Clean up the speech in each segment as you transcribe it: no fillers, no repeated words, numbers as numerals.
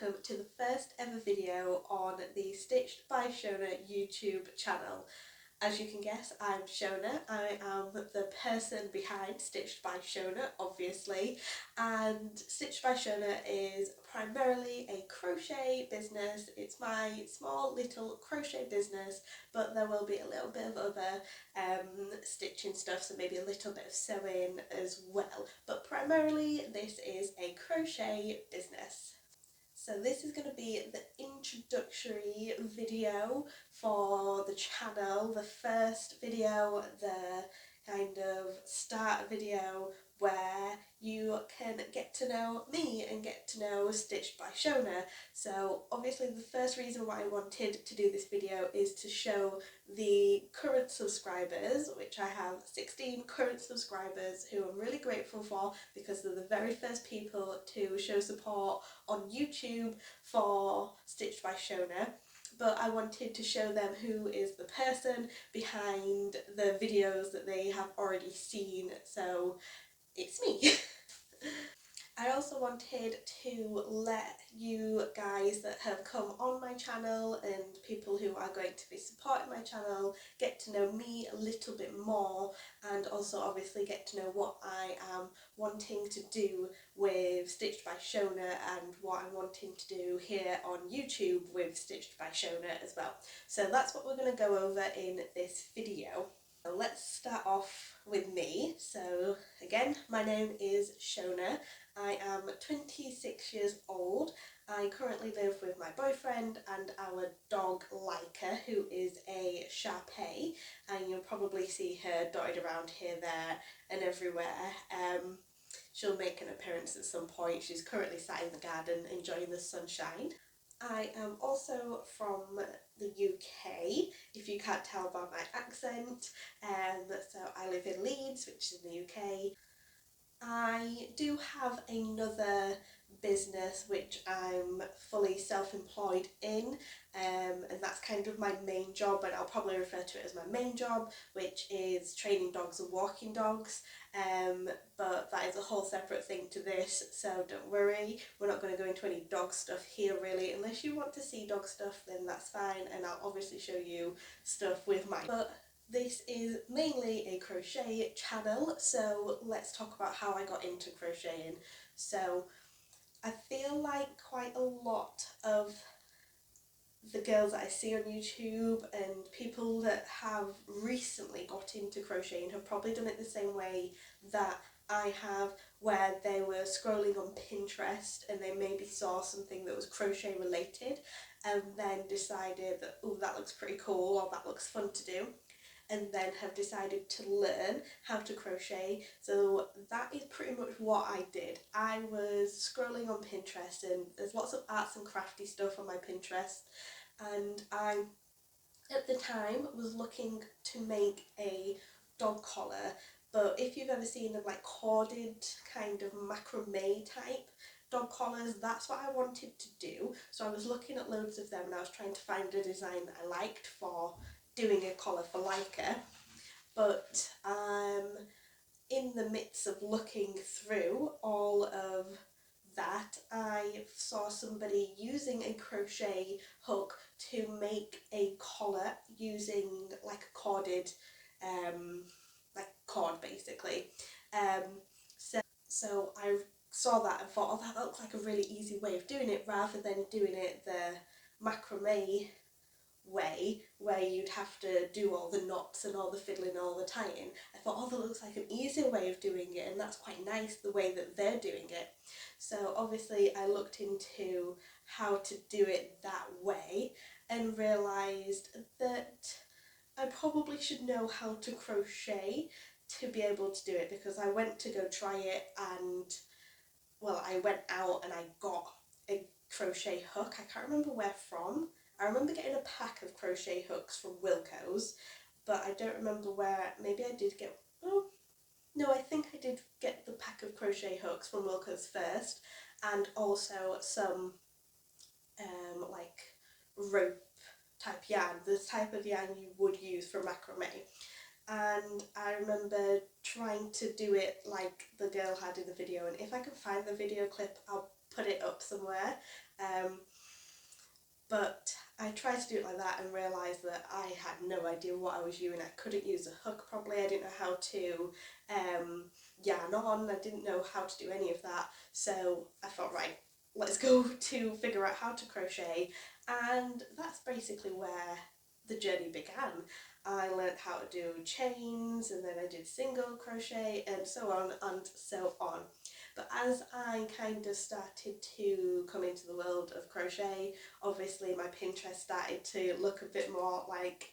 welcome to the first ever video on the Stitched by Shona YouTube channel. As you can guess, I'm Shona. I am the person behind Stitched by Shona, obviously, and Stitched by Shona is primarily a crochet business. It's my small little crochet business, but there will be a little bit of other stitching stuff, so maybe a little bit of sewing as well, but primarily this is a crochet business. So this is going to be the introductory video for the channel, the first video, the kind of start video where you can get to know me and get to know Stitched by Shona. So obviously the first reason why I wanted to do this video is to show the current subscribers, which I have 16 current subscribers who I'm really grateful for because they're the very first people to show support on YouTube for Stitched by Shona. But I wanted to show them who is the person behind the videos that they have already seen, so it's me. I also wanted to let you guys that have come on my channel and people who are going to be supporting my channel get to know me a little bit more, and also obviously get to know what I am wanting to do with Stitched by Shona and what I'm wanting to do here on YouTube with Stitched by Shona as well. So that's what we're going to go over in this video. So let's start off with me. So again, my name is Shona. I am 26 years old. I currently live with my boyfriend and our dog Laika, who is a Shar-Pei, and you'll probably see her dotted around here, there and everywhere. She'll make an appearance at some point. She's currently sat in the garden enjoying the sunshine. I am also from the UK, if you can't tell by my accent. So I live in Leeds, which is in the UK. I do have another business which I'm fully self-employed in, and that's kind of my main job, and I'll probably refer to it as my main job, which is training dogs and walking dogs, but that is a whole separate thing to this, so don't worry, we're not going to go into any dog stuff here really. Unless you want to see dog stuff, then that's fine, and I'll obviously show you stuff with mine. But this is mainly a crochet channel, so let's talk about how I got into crocheting. So I feel like quite a lot of the girls that I see on YouTube and people that have recently got into crocheting have probably done it the same way that I have, where they were scrolling on Pinterest and they maybe saw something that was crochet related and then decided that, oh, that looks pretty cool, or that looks fun to do, and then have decided to learn how to crochet. So that is pretty much what I did. I was scrolling on Pinterest, and there's lots of arts and crafty stuff on my Pinterest, and I at the time was looking to make a dog collar, but if you've ever seen them like corded kind of macrame type dog collars, that's what I wanted to do. So I was looking at loads of them and I was trying to find a design that I liked for doing a collar for Laika, but in the midst of looking through all of that, I saw somebody using a crochet hook to make a collar using like a corded like cord basically. So I saw that and thought, oh, that looks like a really easy way of doing it, rather than doing it the macrame way where you'd have to do all the knots and all the fiddling and all the tying. I thought, oh, that looks like an easier way of doing it, and that's quite nice the way that they're doing it. So obviously I looked into how to do it that way and realised that I probably should know how to crochet to be able to do it, because I went to go try it and, well, I went out and I got a crochet hook. I can't remember where from. I remember getting a pack of crochet hooks from Wilko's, but I don't remember where. Maybe I did get, oh, no, I think I did get the pack of crochet hooks from Wilko's first, and also some like rope type yarn, the type of yarn you would use for macrame. And I remember trying to do it like the girl had in the video, and if I can find the video clip, I'll put it up somewhere. But I tried to do it like that and realised that I had no idea what I was doing. I couldn't use a hook properly, I didn't know how to yarn on, I didn't know how to do any of that. So I thought, right, let's go to figure out how to crochet, and that's basically where the journey began. I learned how to do chains, and then I did single crochet, and so on and so on. But as I kind of started to come into the world of crochet, obviously my Pinterest started to look a bit more like,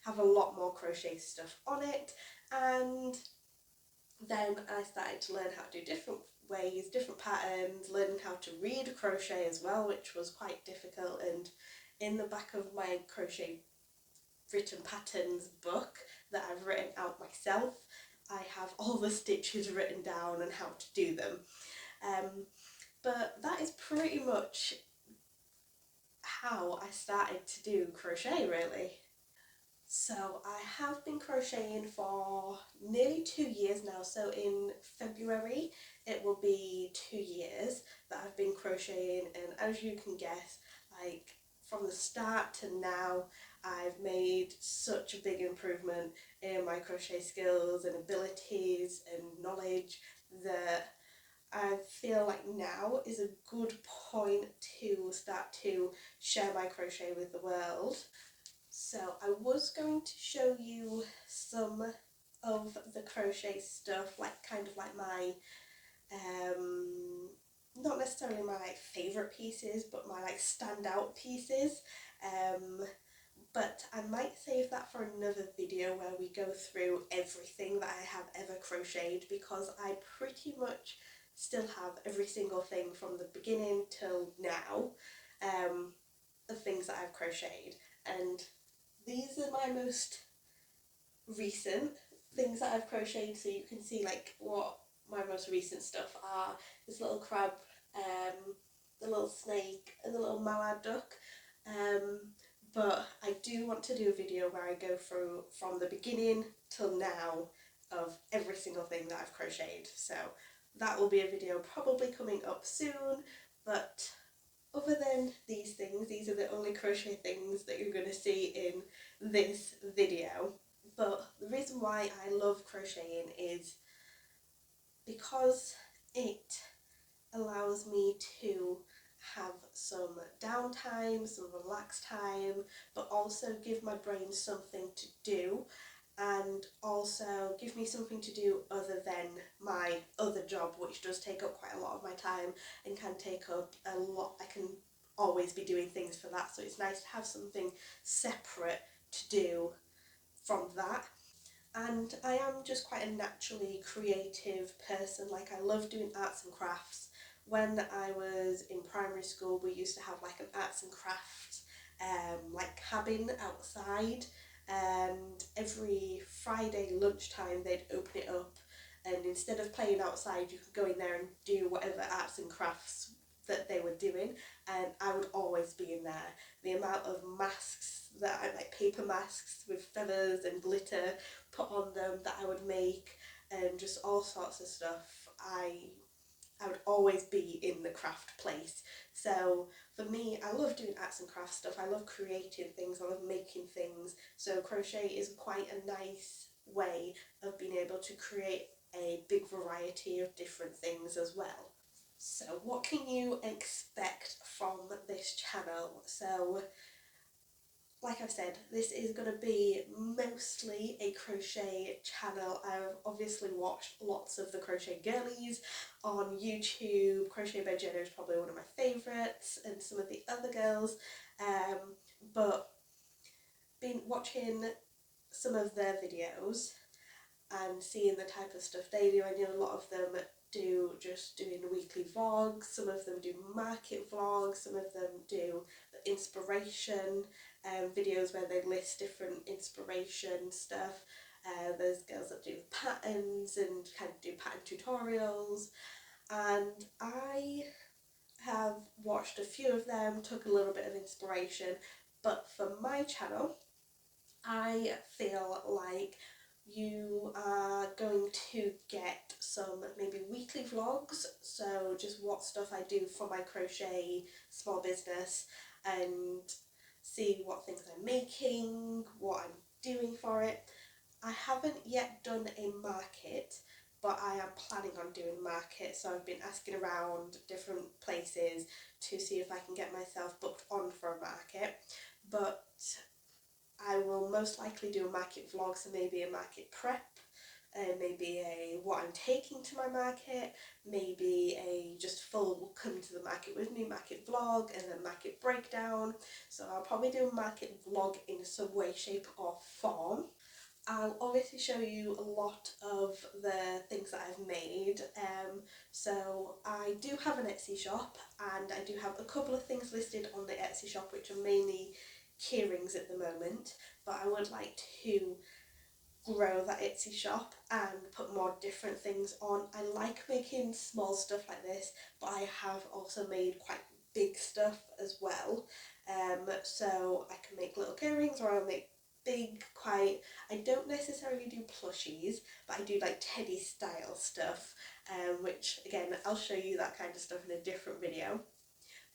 have a lot more crochet stuff on it, and then I started to learn how to do different ways, different patterns, learning how to read crochet as well, which was quite difficult. And in the back of my crochet written patterns book that I've written out myself, I have all the stitches written down and how to do them. But that is pretty much how I started to do crochet, really. So I have been crocheting for nearly 2 years now, so in February it will be 2 years that I've been crocheting, and as you can guess, like from the start to now, I've made such a big improvement in my crochet skills and abilities and knowledge that I feel like now is a good point to start to share my crochet with the world. So I was going to show you some of the crochet stuff, like kind of like my, not necessarily my like favourite pieces, but my like standout pieces. But I might save that for another video where we go through everything that I have ever crocheted, because I pretty much still have every single thing from the beginning till now, of things that I've crocheted. And these are my most recent things that I've crocheted, so you can see like what my most recent stuff are. This little crab, the little snake, and the little mallard duck. But I do want to do a video where I go through from the beginning till now of every single thing that I've crocheted. So that will be a video probably coming up soon, but other than these things, these are the only crochet things that you're going to see in this video. But the reason why I love crocheting is because it allows me to have some downtime, some relaxed time, but also give my brain something to do, and also give me something to do other than my other job, which does take up quite a lot of my time and can take up a lot. I can always be doing things for that, so it's nice to have something separate to do from that. And I am just quite a naturally creative person. Like, I love doing arts and crafts. When I was in primary school, we used to have like an arts and crafts like cabin outside, and every Friday lunchtime they'd open it up, and instead of playing outside you could go in there and do whatever arts and crafts that they were doing, and I would always be in there. The amount of masks that I like, paper masks with feathers and glitter put on them that I would make, and just all sorts of stuff. I would always be in the craft place. So for me, I love doing arts and crafts stuff. I love creating things. I love making things. So crochet is quite a nice way of being able to create a big variety of different things as well. So what can you expect from this channel? So like I've said, this is going to be mostly a crochet channel. I've obviously watched lots of the Crochet Girlies on YouTube. Crochet by Jenna is probably one of my favourites, and some of the other girls. But been watching some of their videos and seeing the type of stuff they do. I know a lot of them do just doing weekly vlogs, some of them do market vlogs, some of them do the inspiration videos where they list different inspiration stuff. There's girls that do patterns and kind of do pattern tutorials, and I have watched a few of them, took a little bit of inspiration, but for my channel I feel like you are going to get some maybe weekly vlogs, so just what stuff I do for my crochet small business, and see what things I'm making, what I'm doing for it. I haven't yet done a market, but I am planning on doing market, so I've been asking around different places to see if I can get myself booked on for a market. But I will most likely do a market vlog, so maybe a market prep, maybe a what I'm taking to my market, maybe a just full come to the market with me market vlog, and then market breakdown. So I'll probably do a market vlog in some way, shape or form. I'll obviously show you a lot of the things that I've made. So I do have an Etsy shop, and I do have a couple of things listed on the Etsy shop which are mainly keyrings at the moment, but I would like to grow that Etsy shop and put more different things on. I like making small stuff like this, but I have also made quite big stuff as well. So I can make little keyrings, or I'll make big, quite, I don't necessarily do plushies, but I do like teddy style stuff, which again, I'll show you that kind of stuff in a different video.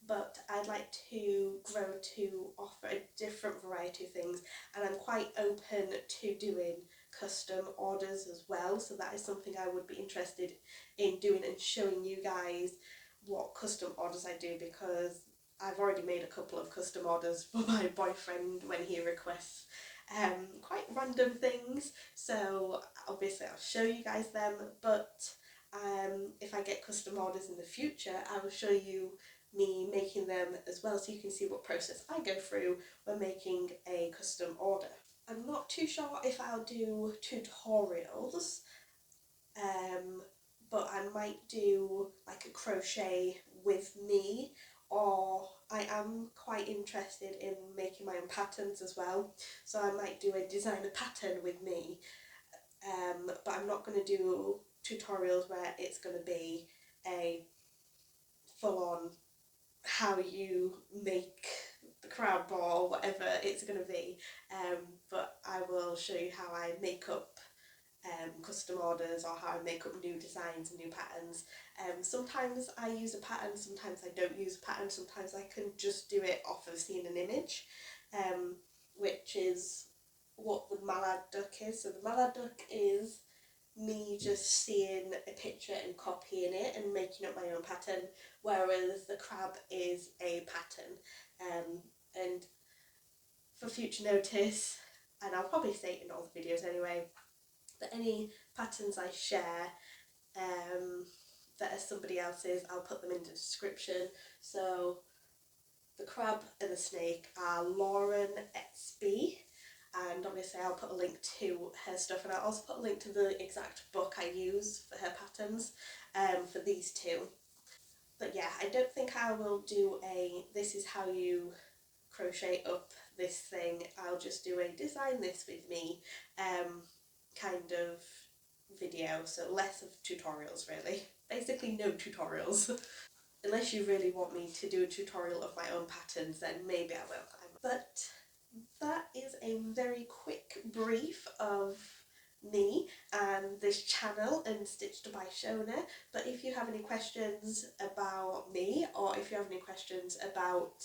But I'd like to grow to offer a different variety of things, and I'm quite open to doing custom orders as well, so that is something I would be interested in doing and showing you guys what custom orders I do, because I've already made a couple of custom orders for my boyfriend when he requests quite random things, so obviously I'll show you guys them. But if I get custom orders in the future, I will show you me making them as well, so you can see what process I go through when making a custom order. I'm not too sure if I'll do tutorials, but I might do like a crochet with me, or I am quite interested in making my own patterns as well, so I might do a designer pattern with me, but I'm not going to do tutorials where it's going to be a full-on how you make the crab or whatever it's going to be, but I will show you how I make up custom orders, or how I make up new designs and new patterns. Sometimes I use a pattern, sometimes I don't use a pattern, sometimes I can just do it off of seeing an image, which is what the mallard duck is. So the mallard duck is me just seeing a picture and copying it and making up my own pattern, whereas the crab is a pattern. And for future notice, and I'll probably say it in all the videos anyway, that any patterns I share that are somebody else's, I'll put them in the description. So the crab and the snake are Lauren Etsby, and obviously I'll put a link to her stuff, and I'll also put a link to the exact book I use for her patterns for these two. But yeah, I don't think I will do a this is how you crochet up this thing. I'll just do a design this with me kind of video, so less of tutorials really. Basically no tutorials. Unless you really want me to do a tutorial of my own patterns, then maybe I will. But that is a very quick brief of me and this channel and Stitched by Shona. But if you have any questions about me, or if you have any questions about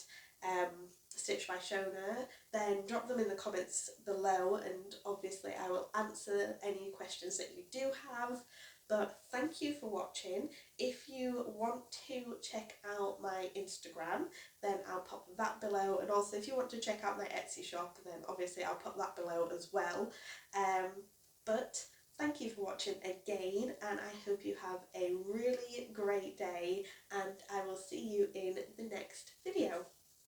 Stitched by Shona, then drop them in the comments below, and obviously I will answer any questions that you do have. But thank you for watching. If you want to check out my Instagram, then I'll pop that below, and also if you want to check out my Etsy shop, then obviously I'll put that below as well. But thank you for watching again, and I hope you have a really great day, and I will see you in the next video.